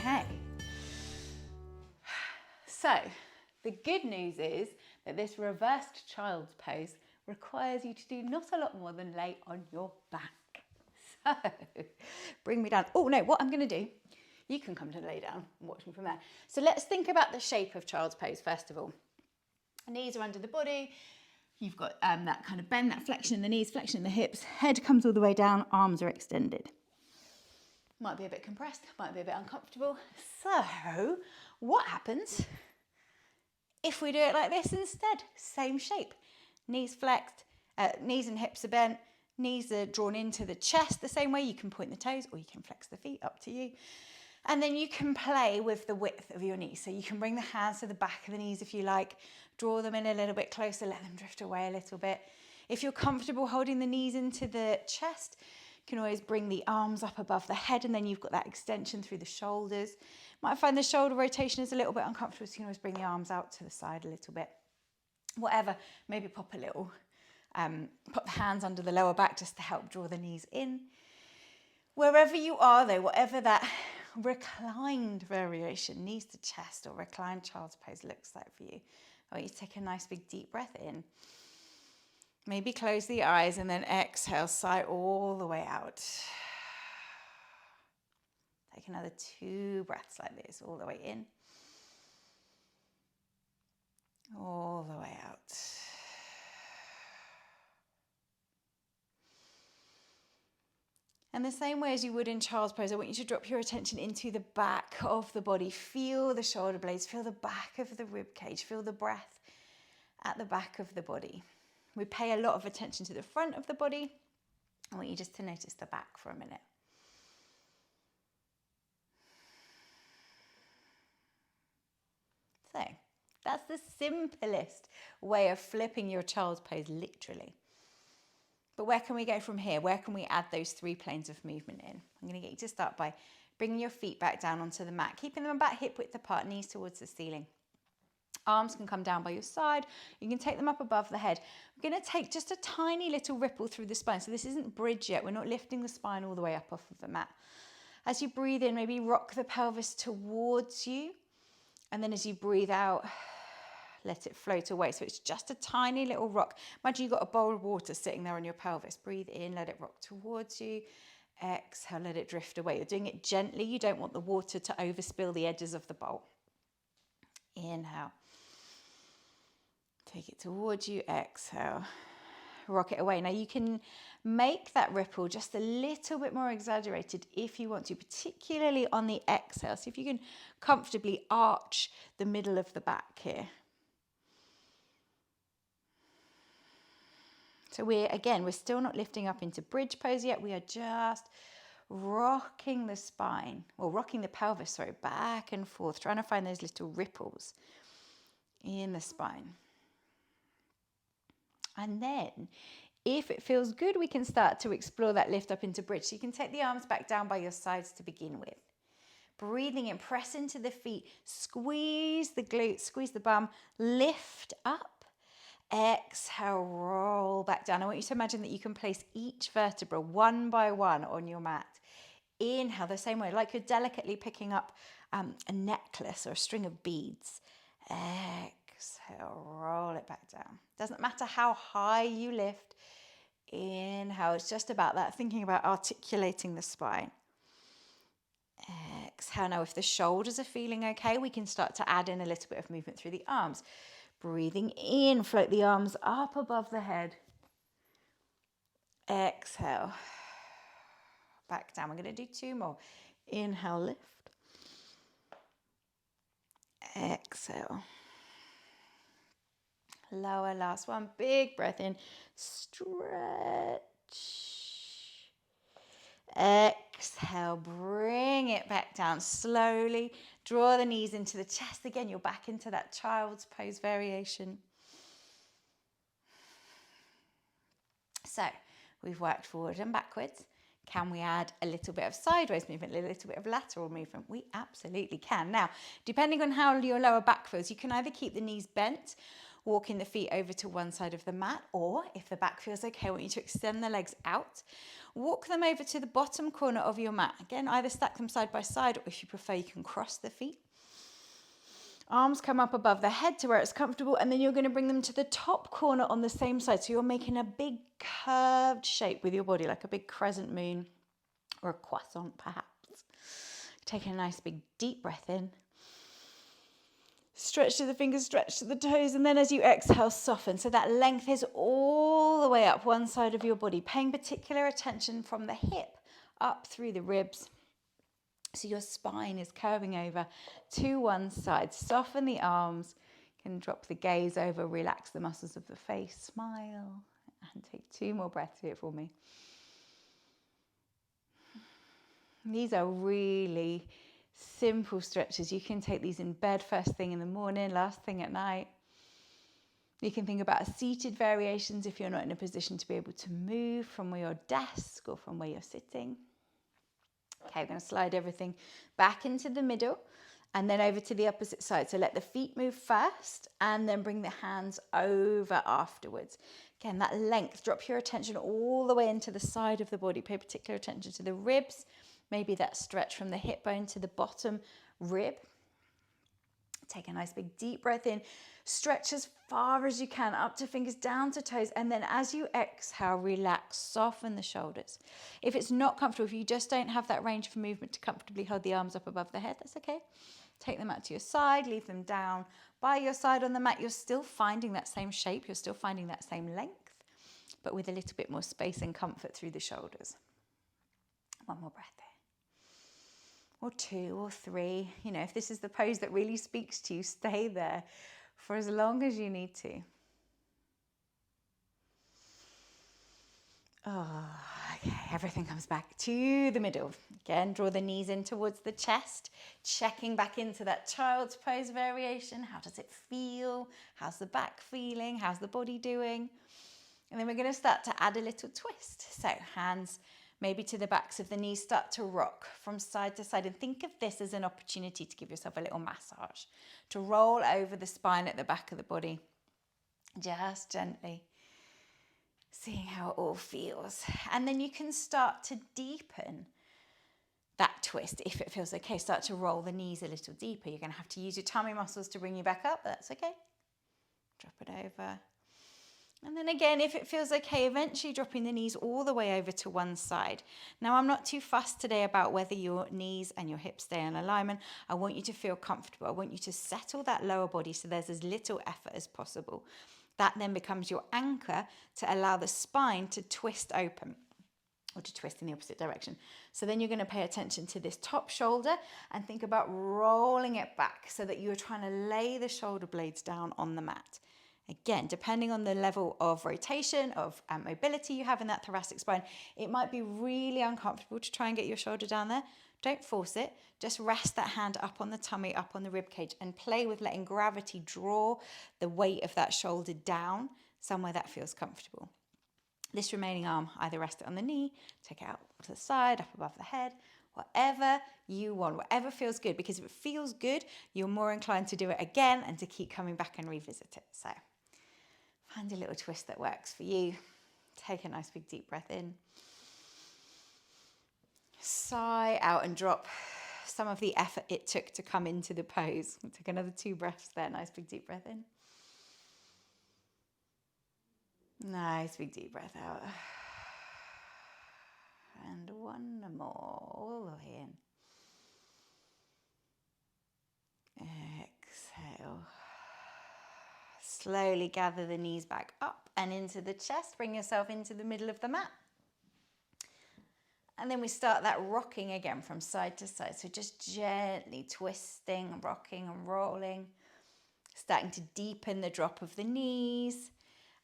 Okay. So the good news is that this reversed child's pose requires you to do not a lot more than lay on your back. So bring me down. Oh no, what I'm going to do, you can come to lay down and watch me from there. So let's think about the shape of child's pose first of all. Knees are under the body. You've got that kind of bend, that flexion in the knees, flexion in the hips. Head comes all the way down, arms are extended. Might be a bit compressed, might be a bit uncomfortable. So what happens if we do it like this instead? Same shape. Knees flexed, knees and hips are bent, knees are drawn into the chest the same way. You can point the toes or you can flex the feet, up to you. And then you can play with the width of your knees. So you can bring the hands to the back of the knees if you like, draw them in a little bit closer, let them drift away a little bit. If you're comfortable holding the knees into the chest, you can always bring the arms up above the head and then you've got that extension through the shoulders. Might find the shoulder rotation is a little bit uncomfortable, so you can always bring the arms out to the side a little bit. Whatever, maybe pop a little, pop the hands under the lower back just to help draw the knees in. Wherever you are though, whatever that reclined variation, knees to chest or reclined child's pose looks like for you, I want you to take a nice big deep breath in. Maybe close the eyes and then exhale, sigh all the way out. Take another 2 breaths like this, all the way in, all the way out. And the same way as you would in child's pose, I want you to drop your attention into the back of the body. Feel the shoulder blades, feel the back of the rib cage, feel the breath at the back of the body. We pay a lot of attention to the front of the body. I want you just to notice the back for a minute. So that's the simplest way of flipping your child's pose, literally. But where can we go from here? Where can we add those 3 planes of movement in? I'm going to get you to start by bringing your feet back down onto the mat, keeping them about hip width apart, knees towards the ceiling. Arms can come down by your side. You can take them up above the head. We're going to take just a tiny little ripple through the spine. So this isn't bridge yet. We're not lifting the spine all the way up off of the mat. As you breathe in, maybe rock the pelvis towards you. And then as you breathe out, let it float away. So it's just a tiny little rock. Imagine you've got a bowl of water sitting there on your pelvis. Breathe in, let it rock towards you. Exhale, let it drift away. You're doing it gently. You don't want the water to overspill the edges of the bowl. Inhale. Take it towards you. Exhale. Rock it away. Now you can make that ripple just a little bit more exaggerated if you want to, particularly on the exhale. See if you can comfortably arch the middle of the back here. So we're still not lifting up into bridge pose yet. We are just rocking the spine, or rocking the pelvis, sorry, back and forth, trying to find those little ripples in the spine. And then, if it feels good, we can start to explore that lift up into bridge. So you can take the arms back down by your sides to begin with. Breathing in, press into the feet, squeeze the glutes, squeeze the bum, lift up. Exhale, roll back down. I want you to imagine that you can place each vertebra one by one on your mat. Inhale the same way, like you're delicately picking up a necklace or a string of beads. Exhale, roll it back down. Doesn't matter how high you lift. Inhale, it's just about that, thinking about articulating the spine. Exhale. Now, if the shoulders are feeling okay, we can start to add in a little bit of movement through the arms. Breathing in, float the arms up above the head. Exhale. Back down. We're going to do 2 more. Inhale, lift. Exhale. Lower, last one. Big breath in. Stretch. Exhale, bring it back down slowly. Draw the knees into the chest. Again, you're back into that child's pose variation. So we've worked forward and backwards. Can we add a little bit of sideways movement, a little bit of lateral movement? We absolutely can. Now, depending on how your lower back feels, you can either keep the knees bent walking the feet over to one side of the mat, or if the back feels okay, I want you to extend the legs out. Walk them over to the bottom corner of your mat. Again, either stack them side by side, or if you prefer, you can cross the feet. Arms come up above the head to where it's comfortable, and then you're going to bring them to the top corner on the same side. So you're making a big curved shape with your body, like a big crescent moon or a croissant perhaps. Taking a nice big deep breath in. Stretch to the fingers, stretch to the toes, and then as you exhale, soften. So that length is all the way up one side of your body, paying particular attention from the hip up through the ribs. So your spine is curving over to one side. Soften the arms. You can drop the gaze over, relax the muscles of the face, smile, and take 2 more breaths here for me. These are really simple stretches. You can take these in bed first thing in the morning, last thing at night. You can think about seated variations if you're not in a position to be able to move from your desk or from where you're sitting. Okay, we're going to slide everything back into the middle and then over to the opposite side. So let the feet move first and then bring the hands over afterwards. Again, that length, drop your attention all the way into the side of the body. Pay particular attention to the ribs, maybe that stretch from the hip bone to the bottom rib. Take a nice big deep breath in. Stretch as far as you can, up to fingers, down to toes. And then as you exhale, relax, soften the shoulders. If it's not comfortable, if you just don't have that range of movement to comfortably hold the arms up above the head, that's okay. Take them out to your side, leave them down by your side on the mat. You're still finding that same shape. You're still finding that same length, but with a little bit more space and comfort through the shoulders. One more breath there. Or 2 or 3. You know, if this is the pose that really speaks to you, stay there for as long as you need to. Oh, okay, everything comes back to the middle. Again, draw the knees in towards the chest, checking back into that child's pose variation. How does it feel? How's the back feeling? How's the body doing? And then we're going to start to add a little twist. So hands maybe to the backs of the knees, start to rock from side to side. And think of this as an opportunity to give yourself a little massage, to roll over the spine at the back of the body, just gently, seeing how it all feels. And then you can start to deepen that twist if it feels okay. Start to roll the knees a little deeper. You're going to have to use your tummy muscles to bring you back up, but that's okay. Drop it over. And then again, if it feels okay, eventually dropping the knees all the way over to one side. Now, I'm not too fussed today about whether your knees and your hips stay in alignment. I want you to feel comfortable. I want you to settle that lower body so there's as little effort as possible. That then becomes your anchor to allow the spine to twist open, or to twist in the opposite direction. So then you're going to pay attention to this top shoulder and think about rolling it back so that you're trying to lay the shoulder blades down on the mat. Again, depending on the level of rotation, of mobility you have in that thoracic spine, it might be really uncomfortable to try and get your shoulder down there. Don't force it. Just rest that hand up on the tummy, up on the rib cage, and play with letting gravity draw the weight of that shoulder down somewhere that feels comfortable. This remaining arm, either rest it on the knee, take it out to the side, up above the head, whatever you want, whatever feels good, because if it feels good, you're more inclined to do it again and to keep coming back and revisit it. So find a little twist that works for you. Take a nice big deep breath in. Sigh out and drop some of the effort it took to come into the pose. Take another 2 breaths there. Nice big deep breath in. Nice big deep breath out. And one more, all the way in. Exhale. Slowly gather the knees back up and into the chest. Bring yourself into the middle of the mat. And then we start that rocking again from side to side. So just gently twisting, rocking and rolling. Starting to deepen the drop of the knees.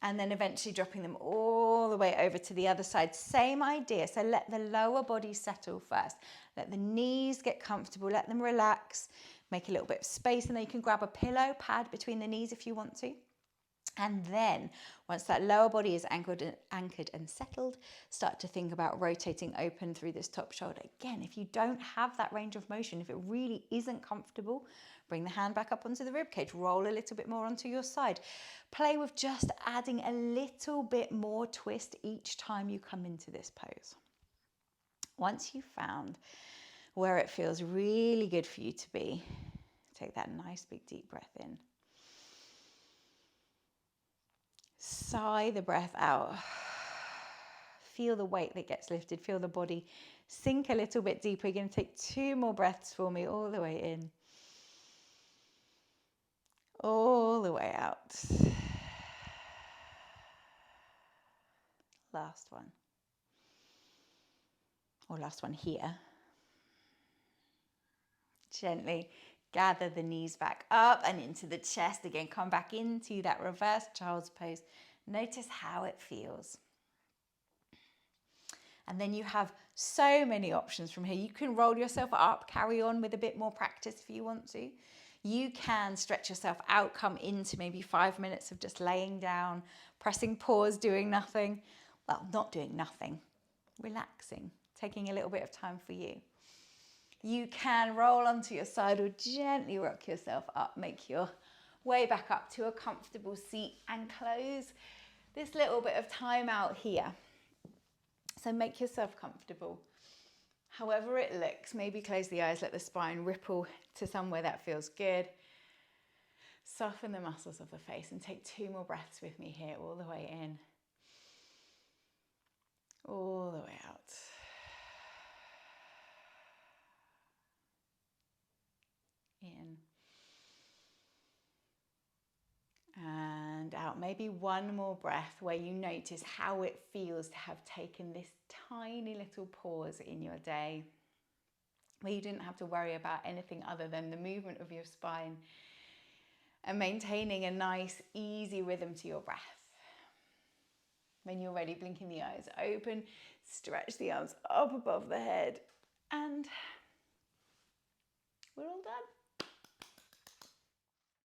And then eventually dropping them all the way over to the other side. Same idea. So let the lower body settle first. Let the knees get comfortable. Let them relax. Make a little bit of space. And then you can grab a pillow pad between the knees if you want to. And then once that lower body is anchored and settled, start to think about rotating open through this top shoulder. Again, if you don't have that range of motion, if it really isn't comfortable, bring the hand back up onto the rib cage, roll a little bit more onto your side. Play with just adding a little bit more twist each time you come into this pose. Once you've found where it feels really good for you to be, take that nice big deep breath in. Sigh the breath out. Feel the weight that gets lifted. Feel the body sink a little bit deeper. You're going to take 2 more breaths for me, all the way in, all the way out. Last one. Or last one here. Gently gather the knees back up and into the chest. Again, come back into that reversed child's pose. Notice how it feels. And then you have so many options from here. You can roll yourself up, carry on with a bit more practice if you want to. You can stretch yourself out, come into maybe 5 minutes of just laying down, pressing pause, doing nothing. Well, not doing nothing, relaxing, taking a little bit of time for you. You can roll onto your side or gently rock yourself up, make your way back up to a comfortable seat and close this little bit of time out here. So make yourself comfortable. However it looks, maybe close the eyes, let the spine ripple to somewhere that feels good. Soften the muscles of the face and take 2 more breaths with me here, all the way in, all the way out. In and out. Maybe 1 more breath where you notice how it feels to have taken this tiny little pause in your day, where you didn't have to worry about anything other than the movement of your spine and maintaining a nice, easy rhythm to your breath. When you're ready, blinking the eyes open, stretch the arms up above the head, and we're all done.